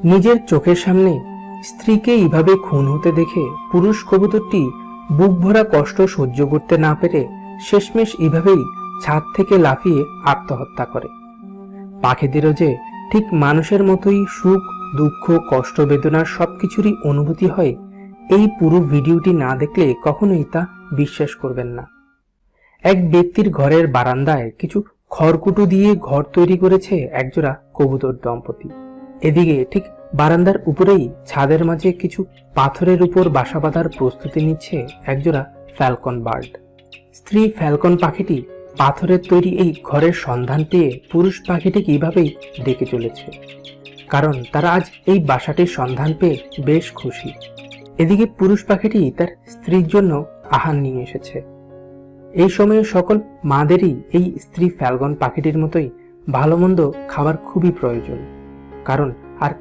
নিজের চোখের সামনে স্ত্রীকে এইভাবে খুন হতে দেখে পুরুষ কবুতরটি বুক ভরা কষ্ট সহ্য করতে না পেরে শেষমেশ এইভাবেই ছাদ থেকে লাফিয়ে আত্মহত্যা করে। পাখিদেরও যে ঠিক মানুষের মতোই সুখ, দুঃখ, কষ্ট, বেদনার সবকিছুরই অনুভূতি হয়, এই পুরো ভিডিওটি না দেখলে কখনোই তা বিশ্বাস করবেন না। এক ব্যক্তির ঘরের বারান্দায় কিছু খড়কুটো দিয়ে ঘর তৈরি করেছে একজোড়া কবুতর দম্পতি। এদিকে ঠিক বারান্দার উপরেই ছাদের মাঝে কিছু পাথরের উপর বাসা বাঁধার প্রস্তুতি নিচ্ছে একজোড়া ফ্যালকন বার্ড। স্ত্রী ফ্যালকন পাখিটি পাথরের তৈরি এই ঘরের সন্ধান পেয়ে পুরুষ পাখিটিকে এইভাবেই ডেকে চলেছে, কারণ তারা আজ এই বাসাটির সন্ধান পেয়ে বেশ খুশি। এদিকে পুরুষ পাখিটি তার স্ত্রীর জন্য আহার নিয়ে এসেছে। এই সময়ে সকল মাদেরই এই স্ত্রী ফ্যালকন পাখিটির মতোই ভালো মন্দ খাবার খুবই প্রয়োজন, কারণ আর